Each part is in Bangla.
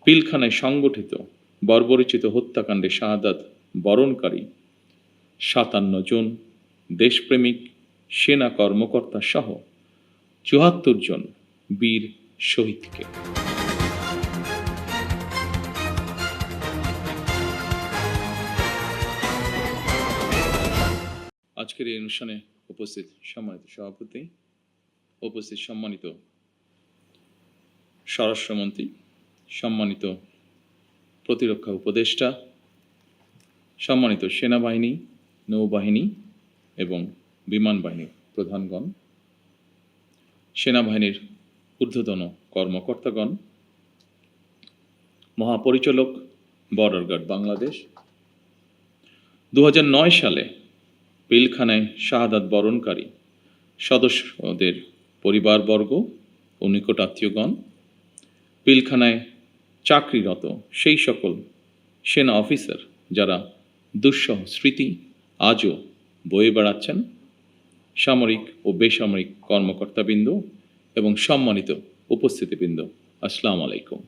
পিলখানায় সংগঠিত বর্বরোচিত হত্যাকাণ্ডে শাহাদাত বরণকারী ৫৭ জন দেশপ্রেমিক সেনা কর্মকর্তা সহ ৭৪ জন বীর শহীদকে। আজকের এই অনুষ্ঠানে উপস্থিত সম্মানিত সভাপতি, উপস্থিত সম্মানিত স্বরাষ্ট্রমন্ত্রী, সম্মানিত প্রতিরক্ষা উপদেষ্টা, সম্মানিত সেনাবাহিনী, নৌবাহিনী এবং বিমান বাহিনীর প্রধানগণ, সেনাবাহিনীর ঊর্ধ্বতন কর্মকর্তাগণ, মহাপরিচালক বর্ডার গার্ড বাংলাদেশ, ২০০৯ সালে পিলখানায় শাহাদাত বরণকারী সদস্যদের পরিবারবর্গ ও নিকটাত্মীয়গণ, পিলখানায় চাকরিরত সেই সকল সেনা অফিসার যারা দুঃসহ স্মৃতি আজও বয়ে বেড়াচ্ছেন, সামরিক ও বেসামরিক কর্মকর্তাবৃন্দ এবং সম্মানিত উপস্থিতিবৃন্দ, আসসালামু আলাইকুম।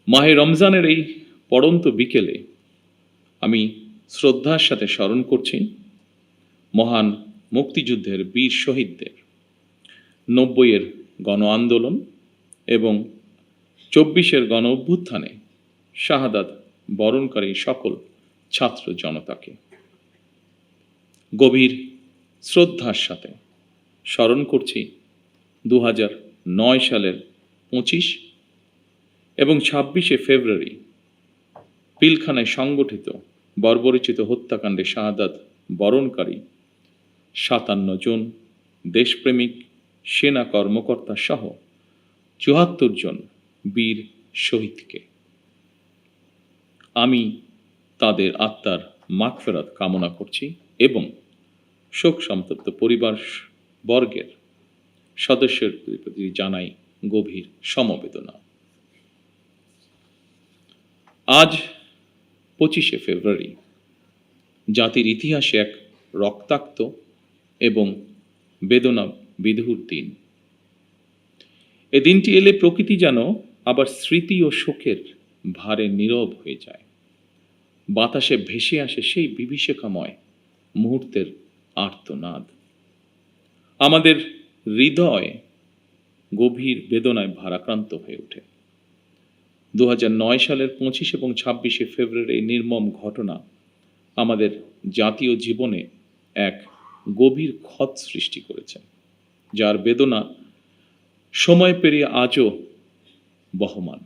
মাহে রমজানের এই পড়ন্ত বিকেলে আমি শ্রদ্ধার সাথে স্মরণ করছি মহান মুক্তিযুদ্ধের বীর শহীদদের, ৯০-এর গণ আন্দোলন এবং ২৪-এর গণ অভ্যুত্থানে শাহাদাত বরণকারী সকল ছাত্র জনতাকে। গভীর শ্রদ্ধার সাথে স্মরণ করছি ২০০৯ সালের ২৫ এবং ২৬শে ফেব্রুয়ারি পিলখানায় সংগঠিত বর্বরোচিত হত্যাকাণ্ডে শাহাদাত বরণকারী ৫৭ জন দেশপ্রেমিক সেনা কর্মকর্তা সহ ৭৪ জন বীর শহীদকে। আমি তাদের আত্মার মাগফিরাত কামনা করছি এবং শোক সন্তপ্ত পরিবার বর্গের সদস্যের প্রতি জানাই গভীর সমবেদনা। আজ ২৫শে ফেব্রুয়ারি জাতির ইতিহাসে এক রক্তাক্ত এবং বেদনা বিধুর দিন। এ দিনটি এলে প্রকৃতি যেন আবার স্মৃতি ও শোকের ভারে নীরব হয়ে যায়। বাতাসে ভেসে আসে সেই বিভীষিকাময় মুহূর্তের আর্তনাদ। আমাদের হৃদয় গভীর বেদনায় ভারাক্রান্ত হয়ে ওঠে। ২০০৯ সালের ২৫ এবং ২৬শে ফেব্রুয়ারি এই নির্মম ঘটনা আমাদের জাতীয় জীবনে এক গভীর ক্ষত সৃষ্টি করেছে, যার বেদনা সময় পেরিয়ে আজও বহমান।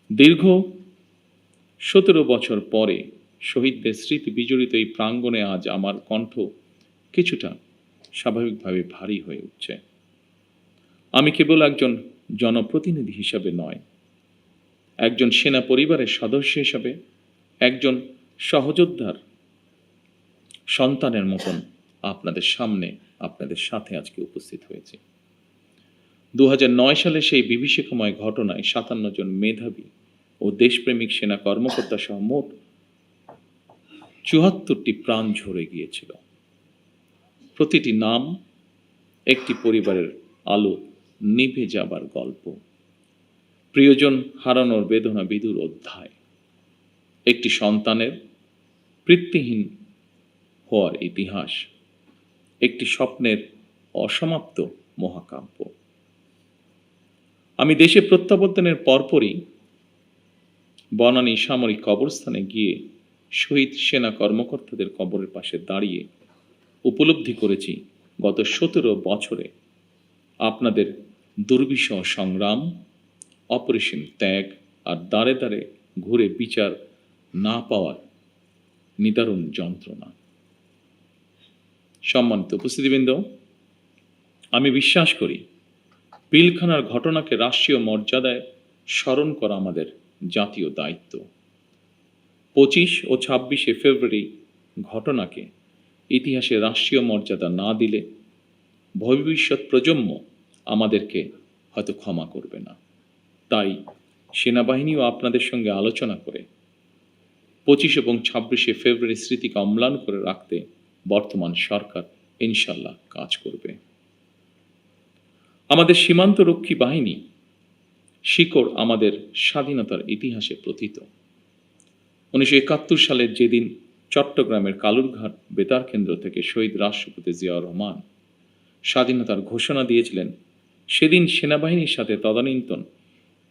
দীর্ঘ ১৭ বছর পরে শহীদদের স্মৃতি বিজড়িত এই প্রাঙ্গণে আজ আমার কণ্ঠ কিছুটা স্বাভাবিকভাবে ভারী হয়ে উঠছে। আমি কেবল একজন জনপ্রতিনিধি হিসাবে নয়, একজন সেনা পরিবারের সদস্য হিসাবে, একজন সহযোদ্ধার সন্তানের মতন আপনাদের সামনে, আপনাদের সাথে আজকে উপস্থিত হয়েছে। ২০০৯ সালে সেই বিভীষিকাময় ঘটনায় ৫৭ জন মেধাবী ও দেশপ্রেমিক সেনা কর্মকর্তা সহ মোট ৭৪টি প্রাণ ঝরে গিয়েছিল। প্রতিটি নাম একটি পরিবারের আলো নিভে যাবার গল্প, প্রিয়জন হারানোর বেদনা বিধুর অধ্যায়, একটি সন্তানের পিতৃহীন হওয়ার ইতিহাস, একটি স্বপ্নের অসমাপ্ত মহাকাব্য। আমি দেশে প্রত্যাবর্তনের পরপরই বনানী সামরিক কবরস্থানে গিয়ে শহীদ সেনা কর্মকর্তাদের কবরের পাশে দাঁড়িয়ে উপলব্ধি করেছি গত ১৭ বছরে আপনাদের দুর্বিষহ সংগ্রাম, অপরিসীম ত্যাগ আর দাঁড়ে দাঁড়ে ঘুরে বিচার না পাওয়ার নিদারুণ যন্ত্রণা। সম্মানিত উপস্থিতিবৃন্দ, আমি বিশ্বাস করি পিলখানার ঘটনাকে রাষ্ট্রীয় মর্যাদায় স্মরণ করা আমাদের জাতীয় দায়িত্ব। ২৫ ও ২৬শে ফেব্রুয়ারি ঘটনাকে ইতিহাসে রাষ্ট্রীয় মর্যাদা না দিলে ভবিষ্যৎ প্রজন্ম আমাদেরকে হয়তো ক্ষমা করবে না। তাই সেনাবাহিনীও আপনাদের সঙ্গে আলোচনা করে ২৫ এবং ২৬শে ফেব্রুয়ারি স্মৃতিকে অম্লান করে রাখতে বর্তমান সরকার ইনশাল্লাহ কাজ করবে। আমাদের সীমান্তরক্ষী বাহিনী শিকড় আমাদের স্বাধীনতার ইতিহাসে প্রথিত। 1971 সালের যেদিন চট্টগ্রামের কালুরঘাট বেতার কেন্দ্র থেকে শহীদ রাষ্ট্রপতি জিয়াউর রহমান স্বাধীনতার ঘোষণা দিয়েছিলেন, সেদিন সেনাবাহিনীর সাথে তদানীন্তন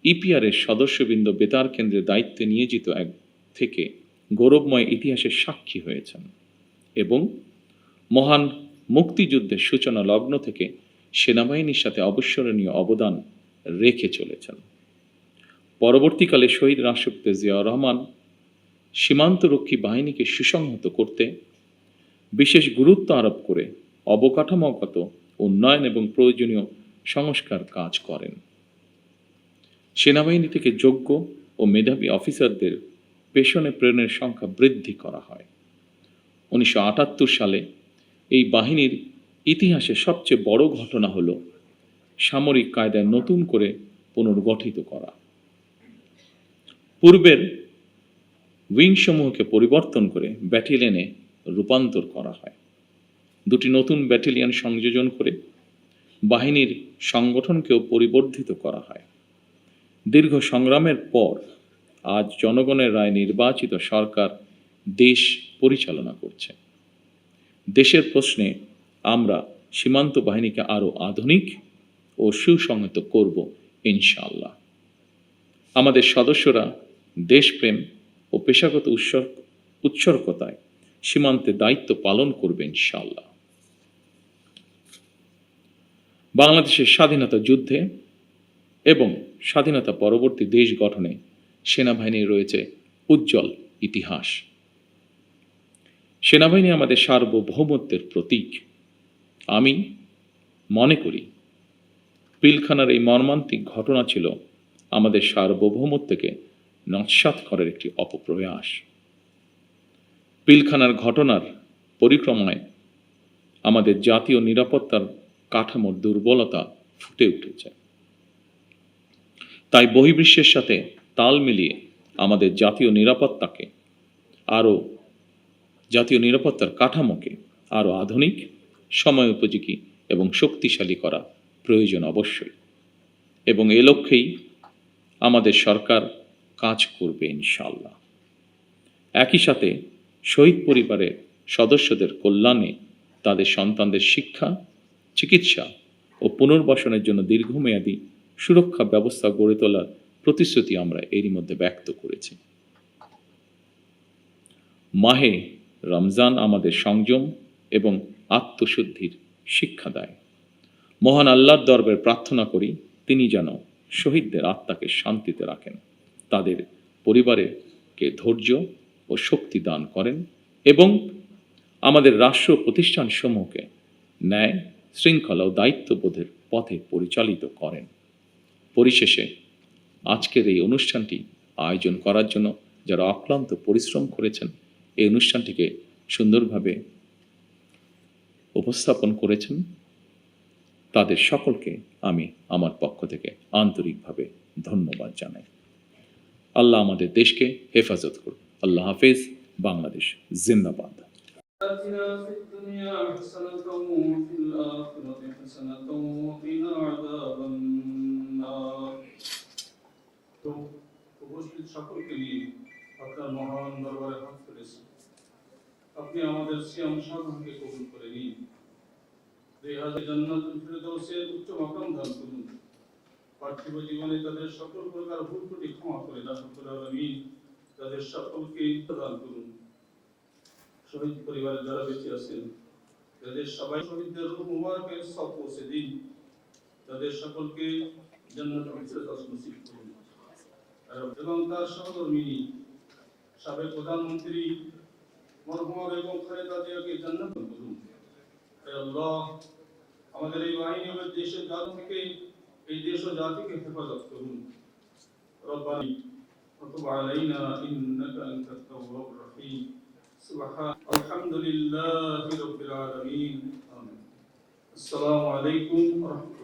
ইপিআরের সদস্যবৃন্দ বেতার কেন্দ্রের দায়িত্বে নিয়োজিত এক থেকে গৌরবময় ইতিহাসের সাক্ষী হয়েছেন এবং মহান মুক্তিযুদ্ধের সূচনা লগ্ন থেকে সেনাবাহিনীর সাথে অবিস্মরণীয় অবদান রেখে চলেছেন। পরবর্তীকালে শহীদ রাষ্ট্রপতি জিয়াউর রহমান সীমান্তরক্ষী বাহিনীকে সুসংহত করতে বিশেষ গুরুত্ব আরোপ করে অবকাঠামোগত উন্নয়ন এবং প্রয়োজনীয় সংস্কার কাজ করেন। সেনাবাহিনী থেকে যোগ্য ও মেধাবী অফিসারদের পেশনে প্রেরণের সংখ্যা বৃদ্ধি করা হয়। 1978 সালে এই বাহিনীর ইতিহাসে সবচেয়ে বড় ঘটনা হল সামরিক কায়দায় নতুন করে পুনর্গঠিত করা। পূর্বের উইংসমূহকে পরিবর্তন করে ব্যাটালিয়নে রূপান্তর করা হয়। দুটি নতুন ব্যাটালিয়ন সংযোজন করে বাহিনীর সংগঠনকেও পরিবর্ধিত করা হয়। দীর্ঘ সংগ্রামের পর আজ জনগণের রায় নির্বাচিত সরকার দেশ পরিচালনা করছে। দেশের প্রশ্নে আমরা সীমান্ত বাহিনীকে আরও আধুনিক ও সুসংহত করব ইনশাআল্লাহ। আমাদের সদস্যরা দেশপ্রেম ও পেশাগত উৎসর্গতায় সীমান্তে দায়িত্ব পালন করবে ইনশাআল্লাহ। বাংলাদেশের স্বাধীনতা যুদ্ধে এবং স্বাধীনতা পরবর্তী দেশ গঠনে সেনাবাহিনীর রয়েছে উজ্জ্বল ইতিহাস। সেনাবাহিনী আমাদের সার্বভৌমত্বের প্রতীক। আমি মনে করি পিলখানার এই মর্মান্তিক ঘটনা ছিল আমাদের সার্বভৌমত্বকে নস্যাৎ করার একটি অপপ্রয়াস। পিলখানার ঘটনার পরিক্রমায় আমাদের জাতীয় নিরাপত্তার কাঠামোর দুর্বলতা ফুটে উঠেছে। তাই বহির্বিশ্বের সাথে তাল মিলিয়ে আমাদের জাতীয় নিরাপত্তার কাঠামোকে আরও আধুনিক, সময় উপযোগী এবং শক্তিশালী করা প্রয়োজন অবশ্যই, এবং এ লক্ষ্যেই আমাদের সরকার কাজ করবে ইনশাআল্লাহ। একই সাথে শহীদ পরিবারের সদস্যদের কল্যাণে তাদের সন্তানদের শিক্ষা, চিকিৎসা ও পুনর্বাসনের জন্য দীর্ঘমেয়াদী সুরক্ষা ব্যবস্থা গড়ে তোলার প্রতিশ্রুতি আমরা এরই মধ্যে ব্যক্ত করেছি। মাহে রমজান আমাদের সংযম এবং আত্মশুদ্ধির শিক্ষা দেয়। মহান আল্লাহর দরবারে প্রার্থনা করি, তিনি যেন শহীদদের আত্মাকে শান্তিতে রাখেন, তাদের পরিবারকে ধৈর্য ও শক্তি দান করেন এবং আমাদের রাষ্ট্র প্রতিষ্ঠানসমূহকে ন্যায়, শৃঙ্খলা ও দায়িত্ববোধের পথে পরিচালিত করেন। পরিশেষে আজকের এই অনুষ্ঠানটি আয়োজন করার জন্য যারা অক্লান্ত পরিশ্রম করেছেন, এই অনুষ্ঠানটিকে সুন্দরভাবে উপস্থাপন করেছেন, তাদের সকলকে আমি আমার পক্ষ থেকে আন্তরিকভাবে ধন্যবাদ জানাই। আল্লাহ আমাদের দেশকে হেফাজত করুন। আল্লাহ হাফেজ। বাংলাদেশ জিন্দাবাদ। উপস্থিত সকলকে নিয়ে আপনার মহান দরবারে হাত তুলেছি। আপনি আমাদের সিয়াম সাধনকে কবুল করে নিন। জান্নাতুল ফিরদাউসের উচ্চ মাকাম দান করুন। পার্থিব জীবনে তাদের সকল প্রকার ভুল ত্রুটি ক্ষমা করে দান করুন। তাদের সকলকে দান করুন। শহীদ পরিবারের যারা বেঁচে আছেন, তাদের সবাই শহীদদের রূহ মুবারকের সওয়াব পৌঁছে দিন। তাদের সকলকে জান্নাতুল ফিরদাউস নসিব করুন। এবং তার সহধর্মিনী সাবেক প্রধানমন্ত্রী মরহুমা বেগম খালেদা জিয়াকে জান্নাত দান করুন। হে আল্লাহ, আমাদের এই বাহিনী ও দেশের জাতি থেকে এই দেশ ও জাতিকে হেফাজত করুন। রব্বানা ওয়াতুব আলাইনা ইন্নাকা আনতাত তাওয়াবুর রহিম। আলহামদুলিল্লাহি রাব্বিল আলামিন। আসসালামু আলাইকুম ওয়া রাহমাতুল্লাহ।